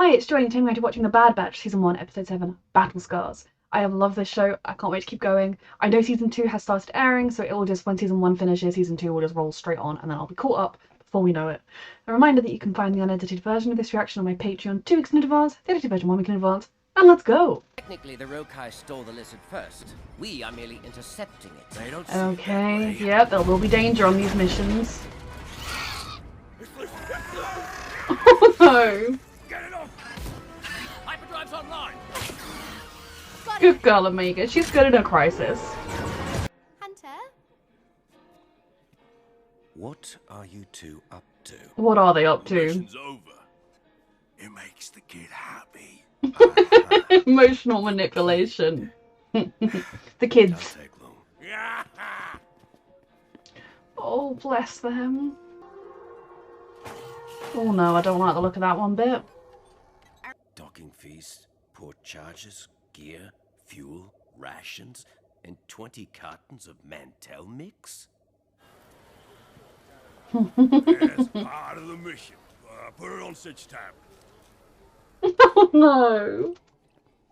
Hi, it's Joy, and today I'm going to be watching The Bad Batch, Season 1, Episode 7, Battle Scars. I have loved this show, I can't wait to keep going. I know Season 2 has started airing, so it will just, when Season 1 finishes, Season 2 will just roll straight on, and then I'll be caught up before we know it. A reminder that you can find the unedited version of this reaction on my Patreon 2 weeks in advance, the edited version 1 week in advance, and let's go! Technically, the Rokai stole the lizard first. We are merely intercepting it. They don't see Okay, yep, there will be danger on these missions. Oh no! Get it off! Hyperdrive's online! Good girl, Omega. She's good in a crisis. Hunter? What are you two up to? What are they up to? Mission's over. It makes the kid happy. Emotional manipulation. The kids. Don't take long. Yeah. Oh, bless them. Oh no, I don't like the look of that one bit. Docking fees, port charges, gear, fuel, rations, and 20 cartons of Mantel mix? That's part of the mission. Put it on such tab. Oh no.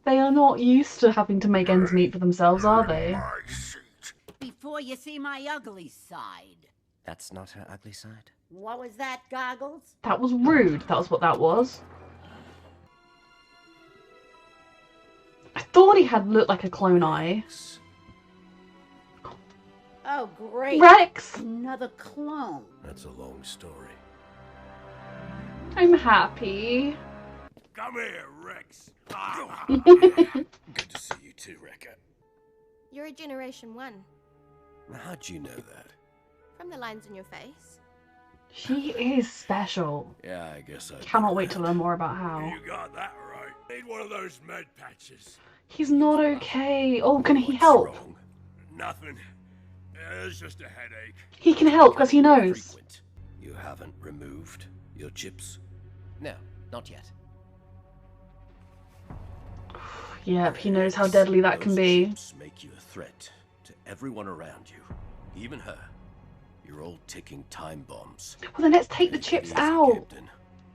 They are not used to having to make ends meet for themselves, are they? My seat. Before you see my ugly side. That's not her ugly side. What was that, Goggles? That was rude, that was what that was. I thought he had looked like a clone eye. Oh, great. Rex! Another clone. That's a long story. I'm happy. Come here, Rex. Good to see you too, Rekka. You're a Generation 1, How'd you know that? from the lines in your face. She is special. Yeah, I guess I Cannot wait to learn more about how. You got that right. Need one of those med patches. He's not okay. Oh, can he What's help? wrong? Nothing. It's just a headache. He can help because he knows. Frequent. You haven't removed your chips? No, not yet. Yep, he knows how deadly that can Those be. chips make you a threat to everyone around you, even her. You're all ticking time bombs. Well, then let's take the chips Easy, out. Captain.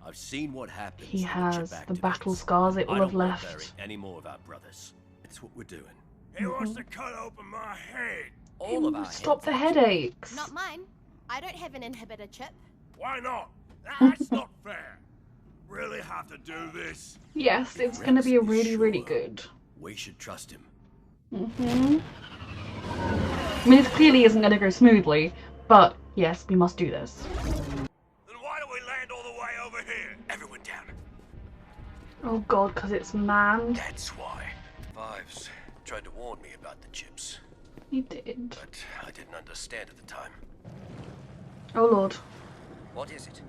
I've seen what happens. He when has chip the battle activates. scars it will I have don't want to left. bury any more of our brothers. It's what we're doing. He wants to cut open my head. All of our Stop the heads. headaches. Not mine. I don't have an inhibitor chip. Why not? That's not fair. Really have to do this? Yes, it's gonna be a really, really good. We should trust him. I mean, it clearly isn't gonna go smoothly, but yes, we must do this. Then why don't we land all the way over here? Everyone down. Oh god, because it's manned. That's why. Fives tried to warn me about the chips, He did. but I didn't understand at the time. Oh lord. What is it?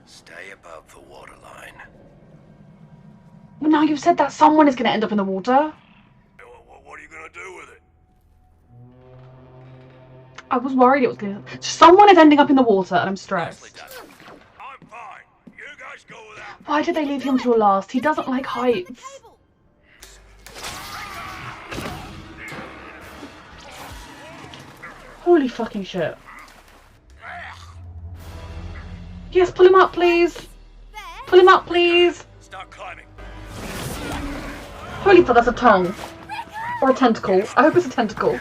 Stay above the waterline. Well, now you've said that someone is gonna end up in the water. What are you gonna do with it? I was worried it was gonna. Someone is ending up in the water, and I'm stressed. Nicely done. I'm fine. You guys go without. Why did they leave him till last? He doesn't like heights. Table. Holy fucking shit. Yes, pull him up, please. There. Pull him up, please. Start climbing. Holy fuck, that's a tongue. Or a tentacle. I hope it's a tentacle.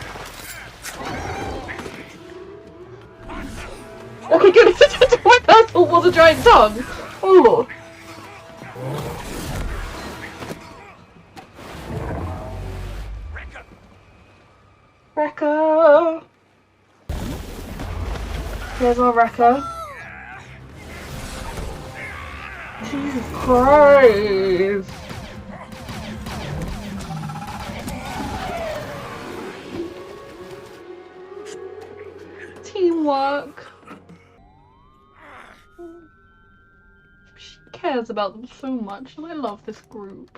Okay, good, it's a tentacle. My first thought was a giant tongue. Oh lord. Wrecker. Here's our wrecker. Jesus Christ. Teamwork. She cares about them so much, and I love this group.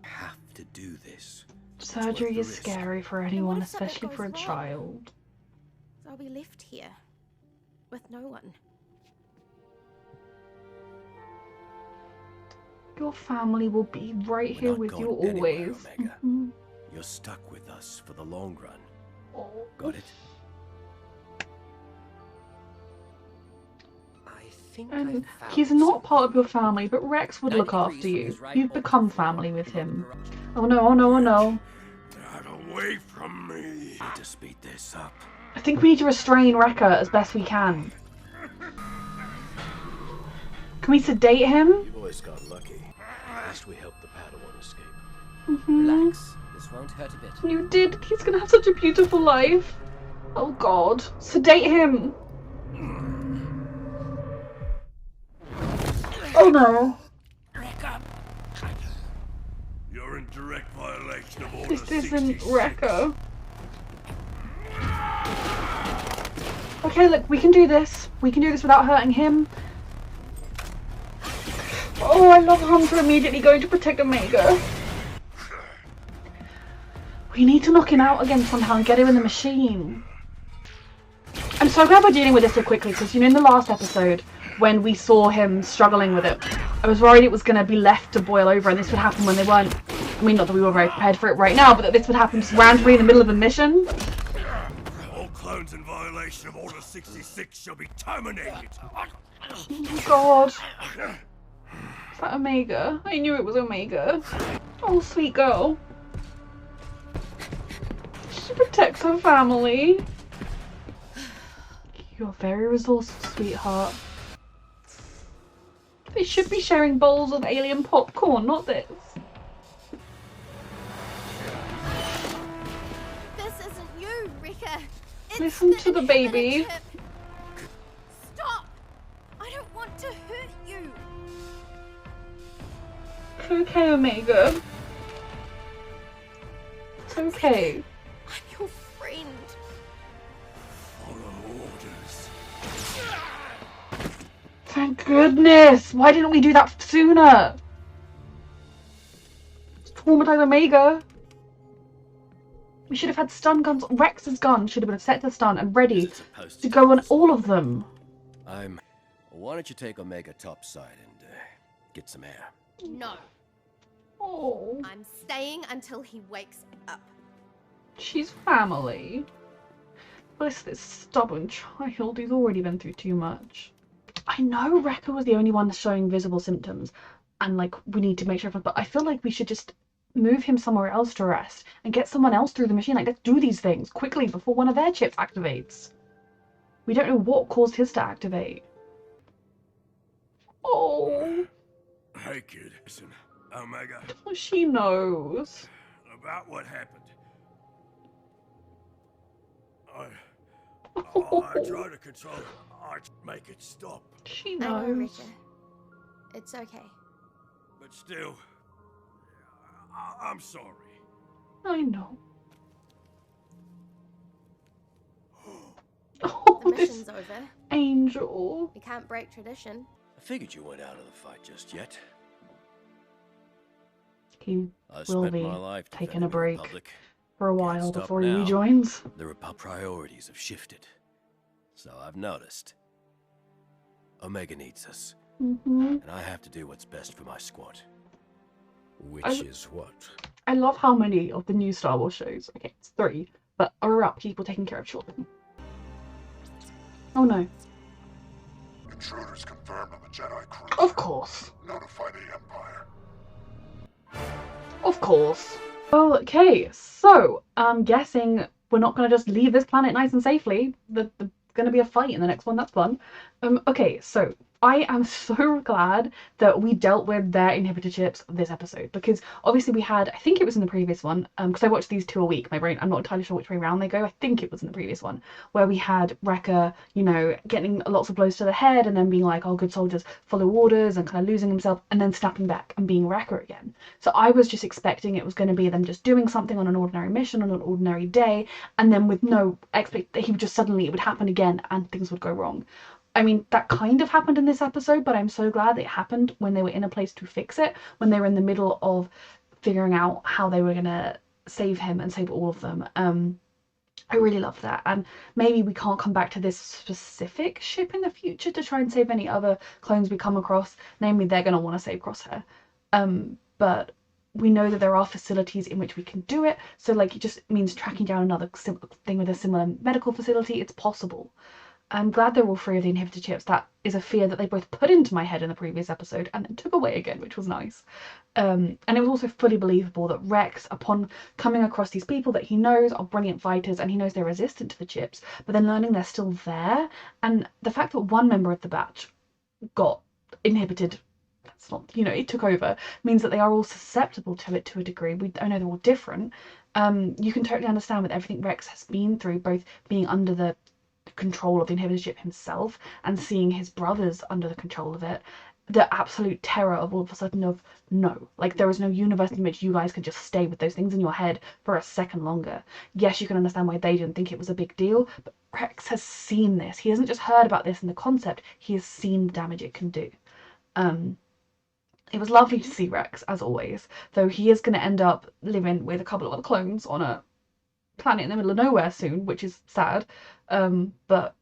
Have to do this. Surgery the is risk. scary for anyone, if something especially for a goes wrong? child. I'll be left here with no one. Your family will be right We're here not with you going anywhere, always. Omega. Mhm. You're stuck with us for the long run. Oh. Got it? I think And I found he's not part of your something. family, but Rex would 90 look degrees after from you. his right You've orbital become flank, family with him. garage. Oh no, oh no, oh no. Get away from me! Need to speed this up. I think we need to restrain Rekka as best we can. Can we sedate him? You boys got lucky. At least we helped the Padawan escape. Relax. This won't hurt a bit. You did. He's gonna have such a beautiful life. Oh god. Sedate him. Oh no. You're in direct violation of Order This isn't 66. Rekka. Okay, look, we can do this. We can do this without hurting him. Oh, I love Hunter immediately going to protect Omega. We need to knock him out again somehow and get him in the machine. I'm so glad we're dealing with this so quickly, because you know in the last episode when we saw him struggling with it, I was worried it was going to be left to boil over and this would happen when they weren't, I mean not that we were very prepared for it right now, but that this would happen just randomly in the middle of a mission. All clones in violation of Order 66 shall be terminated. Oh god. Is that Omega? I knew it was Omega. Oh, sweet girl. She protects her family. You're very resourceful, sweetheart. They should be sharing bowls of alien popcorn, not this. This isn't you, Rekka. It's Listen to the inhibitor baby. chip. Stop! I don't want to hurt you. It's okay, Omega. It's okay. I'm your friend. Follow orders. Thank goodness! Why didn't we do that sooner? Traumatize Omega. We should have had stun guns. Rex's gun should have been set to stun and ready Is it supposed to go on all of them. Why don't you take Omega topside and get some air? No, Oh, I'm staying until he wakes up. she's family. Bless this stubborn child. He's already been through too much. I know Rekka was the only one showing visible symptoms, and like we need to make sure. But I feel like we should just move him somewhere else to rest and get someone else through the machine. Like let's do these things quickly before one of their chips activates. We don't know what caused his to activate. Oh, Hey kid, listen. Omega, she knows. about what happened. I try to control it. I make it stop. She I know, knows. Rekka. It's okay. But still, I'm sorry. I know. The Oh, this mission's over. angel. We can't break tradition. I figured you weren't out of the fight just yet. He I will spent be my life taking a defending the break Republic. for a Can't while stop before he now. rejoins. The priorities have shifted. So I've noticed. Omega needs us, Mm-hmm. and I have to do what's best for my squad. Which I- is what? I love how many of the new Star Wars shows, okay, it's 3, but are about people taking care of children. Oh no. Intruders confirmed on the Jedi cruiser. Of course. Notify the Empire. Of course. Okay, so I'm guessing we're not going to just leave this planet nice and safely. There's going to be a fight in the next one. That's fun. Okay, so I am so glad that we dealt with their inhibitor chips this episode, because obviously we had, I think it was in the previous one, because I watched these 2 a week. My brain, I'm not entirely sure which way around they go. I think it was in the previous one where we had Rekka, you know, getting lots of blows to the head and then being like, oh, good soldiers follow orders, and kind of losing himself and then snapping back and being Rekka again. So I was just expecting it was going to be them just doing something on an ordinary mission on an ordinary day, and then with no expect that he would just suddenly, it would happen again and things would go wrong. I mean, that kind of happened in this episode, but I'm so glad it happened when they were in a place to fix it, when they were in the middle of figuring out how they were going to save him and save all of them. I really love that, and maybe we can't come back to this specific ship in the future to try and save any other clones we come across, namely they're going to want to save Crosshair. But we know that there are facilities in which we can do it, so like it just means tracking down another thing with a similar medical facility. It's possible. I'm glad they're all free of the inhibitor chips. That is a fear that they both put into my head in the previous episode and then took away again, which was nice. And it was also fully believable that Rex, upon coming across these people that he knows are brilliant fighters and he knows they're resistant to the chips, but then learning they're still there, and the fact that one member of the batch got inhibited, that's not, it took over, means that they are all susceptible to it to a degree. I know they're all different. You can totally understand with everything Rex has been through, both being under the control of the inhibitor chip himself and seeing his brothers under the control of it, the absolute terror of all of a sudden of no, like there is no universe in which you guys can just stay with those things in your head for a second longer. Yes, you can understand why they didn't think it was a big deal, but Rex has seen this. He hasn't just heard about this in the concept, he has seen the damage it can do. It was lovely to see Rex, as always, though he is going to end up living with a couple of other clones on a planet in the middle of nowhere soon, which is sad. But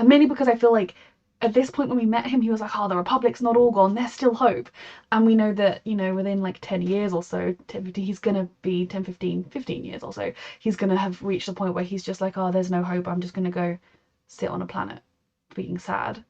mainly because I feel like at this point when we met him, he was like, oh, the Republic's not all gone, there's still hope. And we know that, within like 10 years or so, he's going to be 10, 15 years or so, he's going to have reached the point where he's just like, oh, there's no hope, I'm just going to go sit on a planet being sad,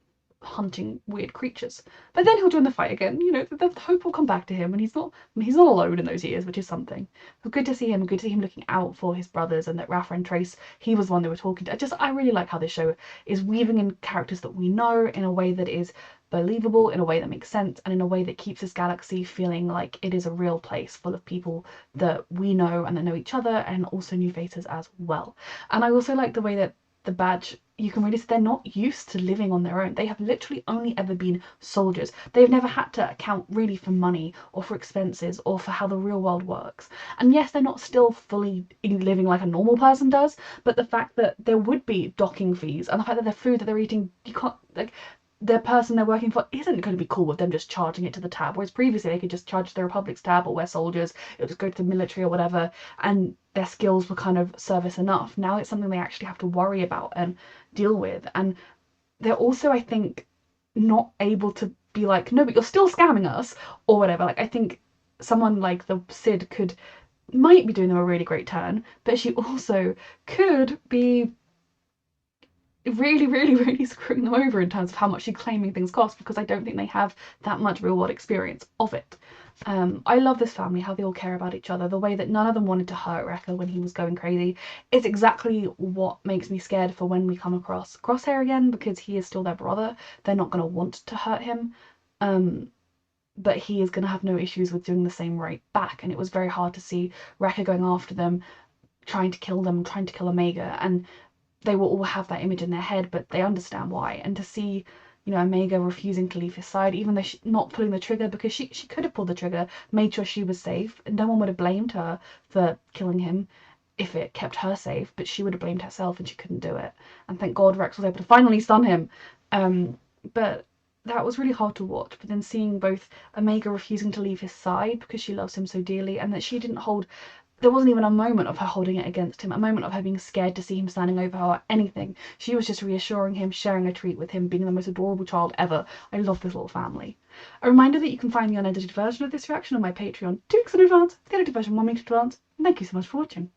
hunting weird creatures. But then he'll join the fight again. The hope will come back to him, and he's not alone in those years, which is something. But good to see him. Good to see him looking out for his brothers, and that Rafa and Trace, he was one they were talking to. I really like how this show is weaving in characters that we know in a way that is believable, in a way that makes sense, and in a way that keeps this galaxy feeling like it is a real place full of people that we know and that know each other, and also new faces as well. And I also like the way that the badge, you can really see they're not used to living on their own. They have literally only ever been soldiers. They've never had to account really for money or for expenses or for how the real world works. And yes, they're not still fully living like a normal person does, but the fact that there would be docking fees and the fact that the food that they're eating, you can't, like, the person they're working for isn't going to be cool with them just charging it to the tab, whereas previously they could just charge the Republic's tab, or we're soldiers, it'll just go to the military or whatever, and their skills were kind of service enough. Now it's something they actually have to worry about and deal with, and they're also, I think, not able to be like, no, but you're still scamming us or whatever. Like, I think someone like the Sid might be doing them a really great turn, but she also could be really, really, really screwing them over in terms of how much she's claiming things cost, because I don't think they have that much real world experience of it. I love this family, how they all care about each other, the way that none of them wanted to hurt Wrecker when he was going crazy. It's exactly what makes me scared for when we come across Crosshair again, because he is still their brother. They're not going to want to hurt him, but he is going to have no issues with doing the same right back. And it was very hard to see Wrecker going after them, trying to kill them, trying to kill Omega, and they will all have that image in their head, but they understand why. And to see, Omega refusing to leave his side, even though she's not pulling the trigger, because she could have pulled the trigger, made sure she was safe, and no one would have blamed her for killing him if it kept her safe, but she would have blamed herself and she couldn't do it. And thank God Rex was able to finally stun him. But that was really hard to watch. But then seeing both Omega refusing to leave his side because she loves him so dearly, and that she didn't hold, there wasn't even a moment of her holding it against him, a moment of her being scared to see him standing over her or anything. She was just reassuring him, sharing a treat with him, being the most adorable child ever. I love this little family. A reminder that you can find the unedited version of this reaction on my Patreon 2 weeks in advance, the edited version 1 week in advance. And thank you so much for watching.